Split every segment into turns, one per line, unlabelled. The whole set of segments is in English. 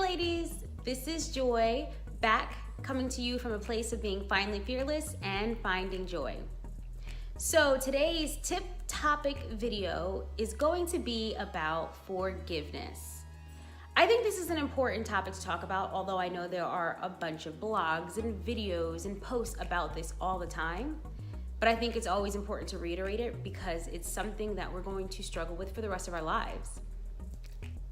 ladies, this is Joy, back coming to you from a place of being finally fearless and finding joy. So today's tip topic video is going to be about forgiveness. I think this is an important topic to talk about, although I know there are a bunch of blogs and videos and posts about this all the time. But I think it's always important to reiterate it because it's something that we're going to struggle with for the rest of our lives.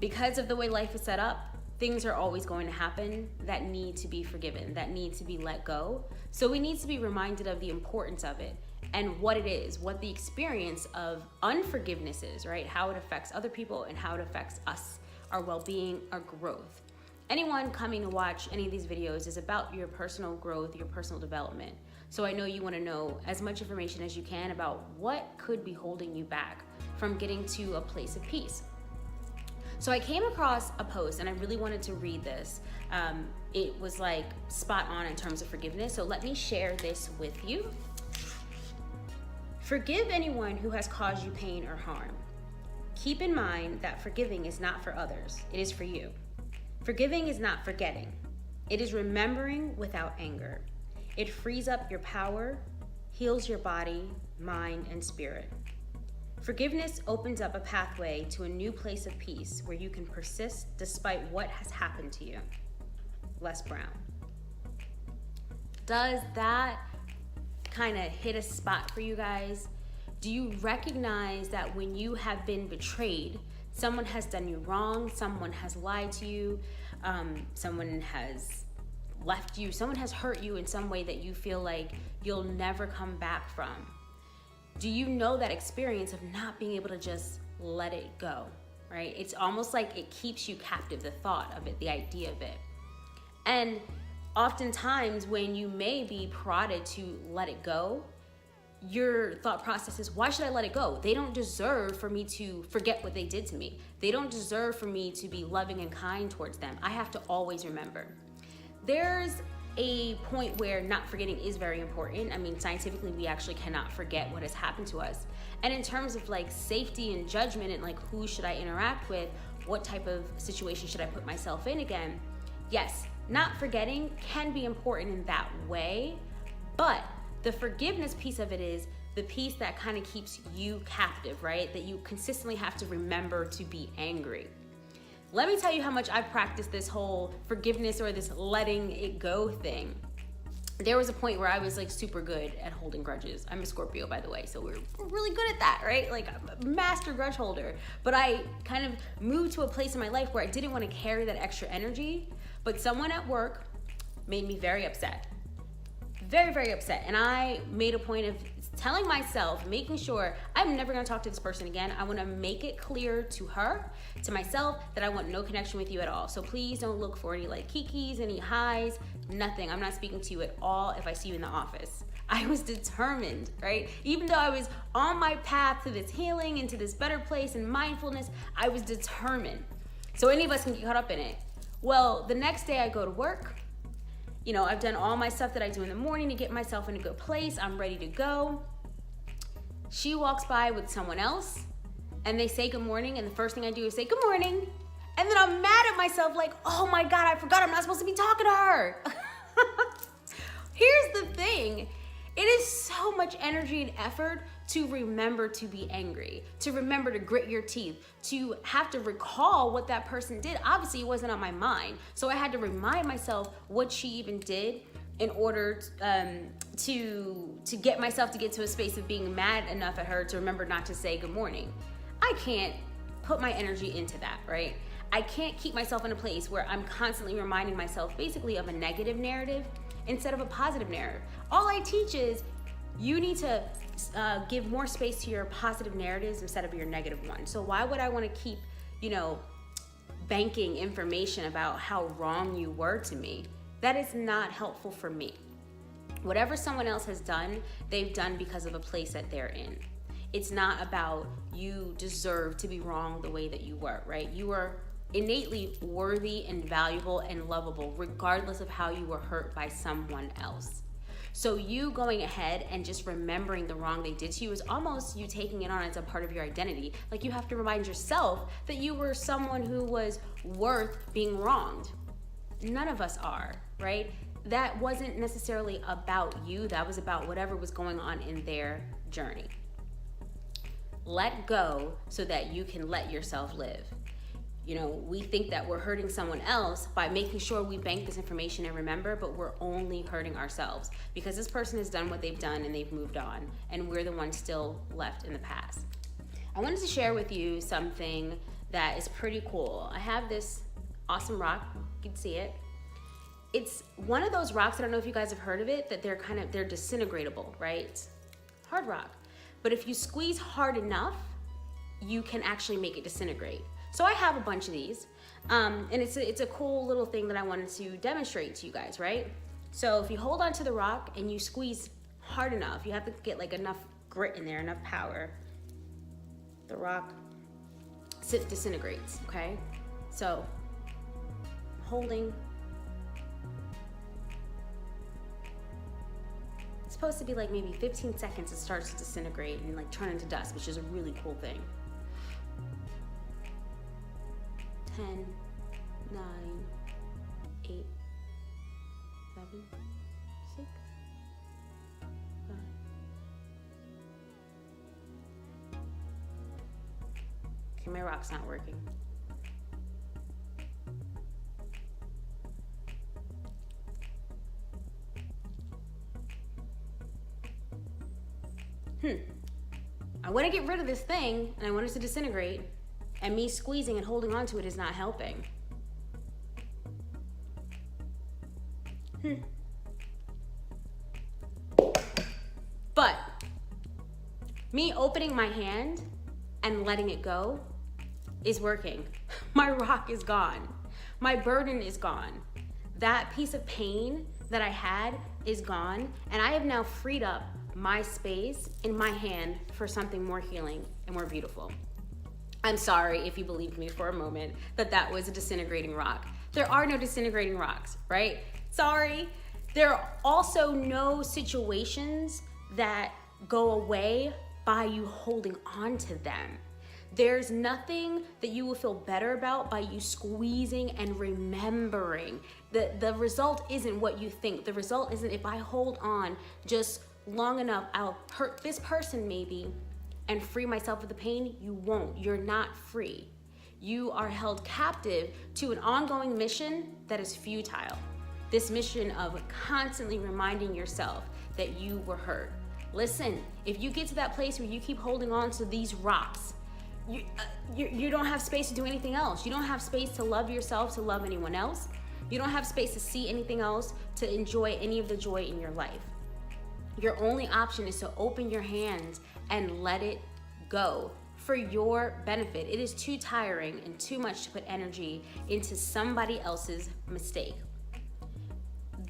Because of the way life is set up, things are always going to happen that need to be forgiven, that need to be let go. So we need to be reminded of the importance of it and what it is, what the experience of unforgiveness is, right? How it affects other people and how it affects us, our well-being, our growth. Anyone coming to watch any of these videos is about your personal growth, your personal development. So I know you want to know as much information as you can about what could be holding you back from getting to a place of peace. So I came across a post and I really wanted to read this. It was like spot on in terms of forgiveness. So let me share this with you. Forgive anyone who has caused you pain or harm. Keep in mind that forgiving is not for others, it is for you. Forgiving is not forgetting. It is remembering without anger. It frees up your power, heals your body, mind, and spirit. Forgiveness opens up a pathway to a new place of peace where you can persist despite what has happened to you. Les Brown. Does that kind of hit a spot for you guys? Do you recognize that when you have been betrayed, someone has done you wrong, someone has lied to you, someone has left you, someone has hurt you in some way that you feel like you'll never come back from? Do you know that experience of not being able to just let it go, right? It's almost like it keeps you captive, the thought of it, the idea of it. And oftentimes when you may be prodded to let it go, your thought process is, why should I let it go? They don't deserve for me to forget what they did to me. They don't deserve for me to be loving and kind towards them. I have to always remember. There's a point where not forgetting is very important. I mean, scientifically, we actually cannot forget what has happened to us. And in terms of like safety and judgment and like who should I interact with, what type of situation should I put myself in again? Yes, not forgetting can be important in that way, but the forgiveness piece of it is the piece that kind of keeps you captive, right? That you consistently have to remember to be angry. Let me tell you how much I've practiced this whole forgiveness or this letting it go thing. There was a point where I was like super good at holding grudges. I'm a Scorpio, by the way, so we're really good at that, right? Like I'm a master grudge holder. But I kind of moved to a place in my life where I didn't want to carry that extra energy, but someone at work made me very upset. Very, very upset. And I made a point of telling myself, making sure I'm never gonna talk to this person again. I wanna make it clear to her, to myself, that I want no connection with you at all. So please don't look for any like kikis, any highs, nothing. I'm not speaking to you at all if I see you in the office. I was determined, right? Even though I was on my path to this healing, into this better place and mindfulness, I was determined. So any of us can get caught up in it. Well, the next day I go to work. You know, I've done all my stuff that I do in the morning to get myself in a good place. I'm ready to go. She walks by with someone else and they say good morning. And the first thing I do is say good morning. And then I'm mad at myself like, oh my God, I forgot I'm not supposed to be talking to her. Here's the thing. It is so much energy and effort to remember to be angry, to remember to grit your teeth, to have to recall what that person did. Obviously, it wasn't on my mind. So I had to remind myself what she even did in order to get myself to get to a space of being mad enough at her to remember not to say good morning. I can't put my energy into that, right? I can't keep myself in a place where I'm constantly reminding myself basically of a negative narrative instead of a positive narrative. All I teach is you need to give more space to your positive narratives instead of your negative ones. So why would I want to keep, banking information about how wrong you were to me? That is not helpful for me. Whatever someone else has done, they've done because of a place that they're in. It's not about you deserve to be wrong the way that you were, right? You are innately worthy and valuable and lovable regardless of how you were hurt by someone else. So you going ahead and just remembering the wrong they did to you is almost you taking it on as a part of your identity. Like you have to remind yourself that you were someone who was worth being wronged. None of us are, right? That wasn't necessarily about you. That was about whatever was going on in their journey. Let go so that you can let yourself live. You know, we think that we're hurting someone else by making sure we bank this information and remember, but we're only hurting ourselves because this person has done what they've done and they've moved on, and we're the ones still left in the past. I wanted to share with you something that is pretty cool. I have this awesome rock. You can see it. It's one of those rocks, I don't know if you guys have heard of it, that they're disintegratable, right? Hard rock. But if you squeeze hard enough, you can actually make it disintegrate. So I have a bunch of these, and it's a cool little thing that I wanted to demonstrate to you guys, right? So if you hold onto the rock and you squeeze hard enough, you have to get like enough grit in there, enough power, the rock disintegrates, okay? So I'm holding. It's supposed to be like maybe 15 seconds it starts to disintegrate and like turn into dust, which is a really cool thing. 10, 9, 8, 7, 6, 5. Okay, my rock's not working. I want to get rid of this thing and I want it to disintegrate, and me squeezing and holding on to it is not helping. But me opening my hand and letting it go is working. My rock is gone. My burden is gone. That piece of pain that I had is gone, and I have now freed up my space in my hand for something more healing and more beautiful. I'm sorry if you believed me for a moment that that was a disintegrating rock. There are no disintegrating rocks, right? Sorry. There are also no situations that go away by you holding on to them. There's nothing that you will feel better about by you squeezing and remembering. The result isn't what you think. The result isn't if I hold on just long enough, I'll hurt this person maybe and free myself of the pain. You won't. You're not free. You are held captive to an ongoing mission that is futile. This mission of constantly reminding yourself that you were hurt. Listen, if you get to that place where you keep holding on to these rocks, you don't have space to do anything else. You don't have space to love yourself, to love anyone else. You don't have space to see anything else, to enjoy any of the joy in your life. Your only option is to open your hands and let it go for your benefit. It is too tiring and too much to put energy into somebody else's mistake.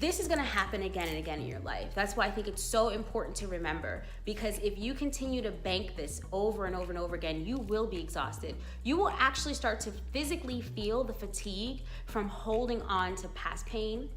This is gonna happen again and again in your life. That's why I think it's so important to remember, because if you continue to bank this over and over and over again, you will be exhausted. You will actually start to physically feel the fatigue from holding on to past pain.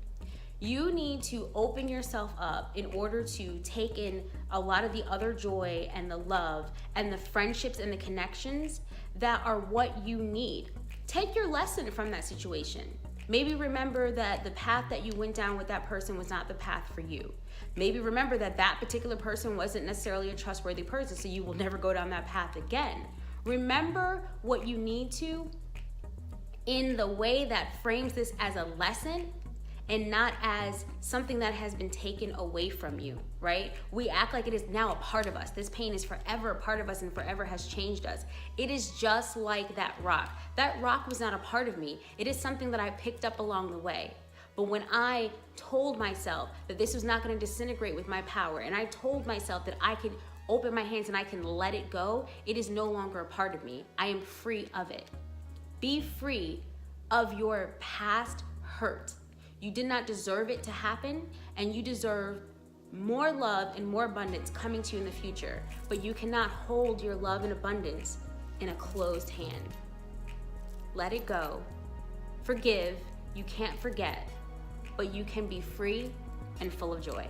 You need to open yourself up in order to take in a lot of the other joy and the love and the friendships and the connections that are what you need. Take your lesson from that situation. Maybe remember that the path that you went down with that person was not the path for you. Maybe remember that that particular person wasn't necessarily a trustworthy person, so you will never go down that path again. Remember what you need to in the way that frames this as a lesson and not as something that has been taken away from you, right? We act like it is now a part of us. This pain is forever a part of us and forever has changed us. It is just like that rock. That rock was not a part of me. It is something that I picked up along the way. But when I told myself that this was not gonna disintegrate with my power, and I told myself that I could open my hands and I can let it go, it is no longer a part of me. I am free of it. Be free of your past hurt. You did not deserve it to happen, and you deserve more love and more abundance coming to you in the future. But you cannot hold your love and abundance in a closed hand. Let it go. Forgive. You can't forget, but you can be free and full of joy.